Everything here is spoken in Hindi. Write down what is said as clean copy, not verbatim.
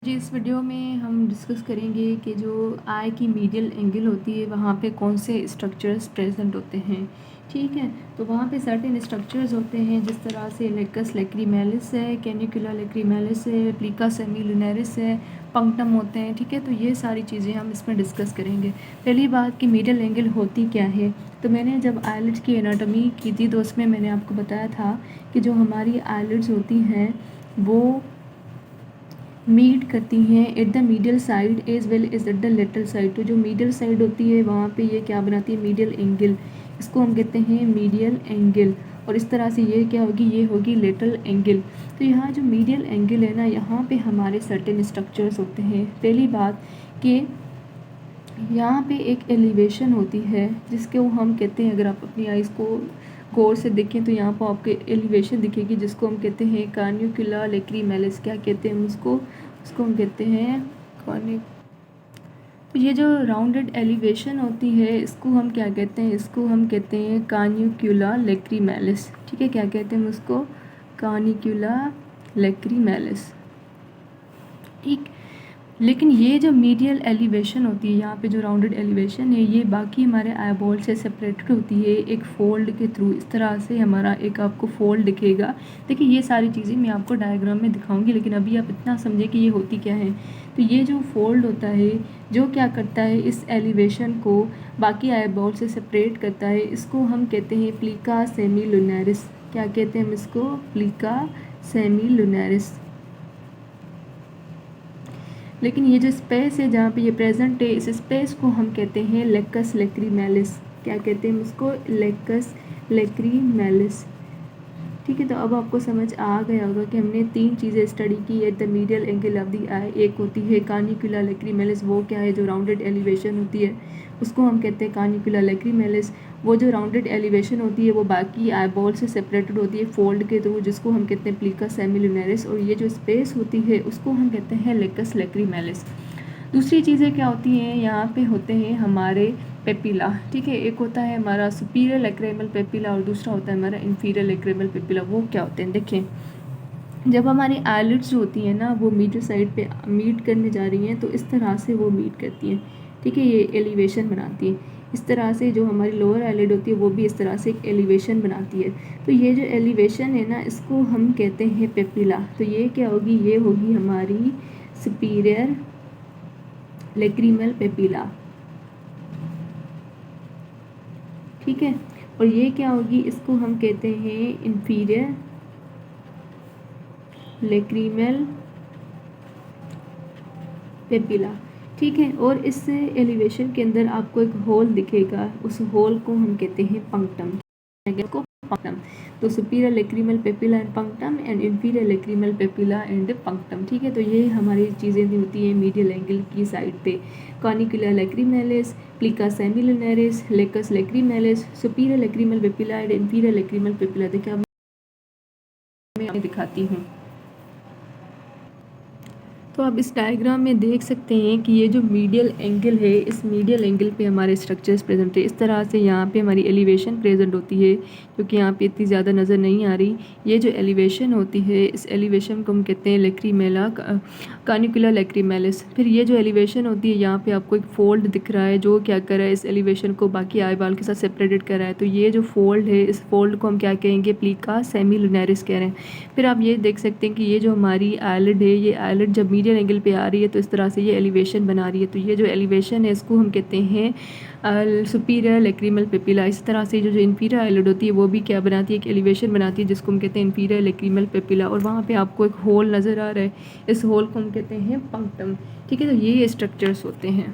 जी, इस वीडियो में हम डिस्कस करेंगे कि जो आई की मीडियल एंगल होती है वहाँ पे कौन से स्ट्रक्चर्स प्रेजेंट होते हैं। ठीक है, तो वहाँ पे सर्टेन स्ट्रक्चर्स होते हैं जिस तरह से लेकस लैक्रिमेलिस है, कैनिकुला लैक्रिमेलिस है, प्लीका सेमीलुनैरिस है, पंक्टम होते हैं। ठीक है, तो ये सारी चीज़ें हम इसमें डिस्कस करेंगे। पहली बात कि मीडियल एंगल होती क्या है, तो मैंने जब आईलिड्स की एनाटॉमी की थी तो उसमें मैंने आपको बताया था कि जो हमारी आईलिड्स होती हैं वो मीट करती हैं at the medial side as well as at the lateral side. तो जो मीडियल साइड होती है वहाँ पे ये क्या बनाती है, मीडियल एंगल, इसको हम कहते हैं मीडियल एंगल। और इस तरह से ये क्या होगी, ये होगी लेटरल एंगल। तो यहाँ जो मीडियल एंगल है ना, यहाँ पे हमारे सर्टेन स्ट्रक्चर्स होते हैं। पहली बात कि यहाँ पे एक एलिवेशन होती है जिसको हम कहते हैं, अगर आप अपनी आइज़ को गौर से देखें तो यहाँ पर आपको एलिवेशन दिखेगी जिसको हम कहते हैं कान्युकुला लैक्रिमेलिस। क्या कहते हैं उसको हम कहते हैं तो ये जो राउंडेड एलिवेशन होती है इसको हम क्या कहते हैं, इसको हम कहते हैं कान्युकुला लैक्रिमेलिस। ठीक है, क्या कहते हैं उसको, कान्युकुला लैक्रिमेलिस। ठीक, लेकिन ये जो मीडियल एलिवेशन होती है, यहाँ पे जो राउंडेड एलिवेशन है, ये बाकी हमारे आईबॉल से सेपरेटेड होती है एक फोल्ड के थ्रू। इस तरह से हमारा एक आपको फोल्ड दिखेगा। देखिए, ये सारी चीज़ें मैं आपको डायग्राम में दिखाऊंगी, लेकिन अभी आप इतना समझे कि ये होती क्या है। तो ये जो फोल्ड होता है जो क्या करता है, इस एलिवेशन को बाकी आईबॉल से सेपरेट करता है, इसको हम कहते हैं प्लीका सेमीलुनैरिस। क्या कहते हैं हम इसको, प्लीका सेमीलुनैरिस। लेकिन ये जो स्पेस है जहाँ पे ये प्रेजेंट है, इस स्पेस को हम कहते हैं लेकस लैक्रिमेलिस। क्या कहते हैं इसको, लेकस लैक्रिमेलिस। ठीक है, तो अब आपको समझ आ गया होगा कि हमने तीन चीज़ें स्टडी की at the medial angle of the eye. एक होती है कानिकुला लैक्रिमेलिस, वो क्या है, जो राउंडेड एलिवेशन होती है उसको हम कहते हैं कानिकुला लैक्रिमेलिस। वो जो राउंडेड एलिवेशन होती है वो बाकी आईबॉल से सेपरेटेड होती है फोल्ड के थ्रू, जिसको हम कहते हैं प्लीका सेमीलुनैरिस। और ये जो स्पेस होती है उसको हम कहते हैं लेकस लैक्रिमेलिस। दूसरी चीज़ें क्या होती हैं, यहाँ पे होते हैं हमारे पेपिला। ठीक है, एक होता है हमारा सुपीरियर लैक्रिमल पेपिला और दूसरा होता है हमारा इंफीरियर लैक्रिमल पेपिला। वो क्या होते हैं, देखें, जब हमारी आईलिड्स जो होती हैं ना वो मीडियल साइड पे मीट करने जा रही हैं तो इस तरह से वो मीट करती हैं। ठीक है, ये एलिवेशन बनाती है। इस तरह से जो हमारी लोअर आईलिड होती है वो भी इस तरह से एक एलिवेशन बनाती है। तो ये जो एलिवेशन है ना, इसको हम कहते हैं पेपिला। तो ये क्या होगी, ये होगी हमारी सुपीरियर लैक्रिमल पेपिला। ठीक है, और ये क्या होगी, इसको हम कहते हैं इंफीरियर लैक्रिमल पेपिला। ठीक है, और इस एलिवेशन के अंदर आपको एक होल दिखेगा, उस होल को हम कहते हैं पंक्टम। पंक्टम, तो superior lacrimal papilla and punctum and inferior lacrimal papilla and punctum. ठीक है, तो ये हमारी चीज़ें होती हैं मीडियल एंगल की साइड पे। Canalicula lacrimalis, plica semilunaris, lacus lacrimalis, superior lacrimal papilla and inferior lacrimal papilla. देखिए अब मैं दिखाती हूँ। तो आप इस डायग्राम में देख सकते हैं कि ये जो मीडियल एंगल है, इस मीडियल एंगल पे हमारे स्ट्रक्चर्स प्रेजेंट है। इस तरह से यहाँ पे हमारी एलिवेशन प्रेजेंट होती है, जो कि यहाँ पे इतनी ज़्यादा नज़र नहीं आ रही। ये जो एलिवेशन होती है, इस एलिवेशन को हम कहते हैं लैक्रिमेला, कानिकुला लैक्रिमेलिस। फिर ये जो एलिवेशन होती है, यहाँ पे आपको एक फोल्ड दिख रहा है जो क्या कर रहा है, इस एलिवेशन को बाकी आईबॉल के साथ सेपरेटेड कर रहा है। तो ये जो फोल्ड है, इस फोल्ड को हम क्या कहेंगे, प्लीका सेमीलुनैरिस कह रहे हैं। फिर आप ये देख सकते हैं कि ये जो हमारी आईलिड है, ये आईलिड जब मीडियल एंगल पे आ रही है तो इस तरह से ये एलिवेशन बना रही है। तो ये जो एलिवेशन है इसको हम कहते हैं सुपीरियर लैक्रिमल पेपिला। इस तरह से जो इंफीरियर आईलिड होती है वो भी क्या बनाती है, एक एलिवेशन बनाती है जिसको हम कहते हैं इंफीरियर लैक्रिमल पेपिला। और वहाँ पे आपको एक होल नज़र आ रहा है, इस होल को हम कहते हैं पंक्टम। ठीक है, तो ये स्ट्रक्चर्स होते हैं।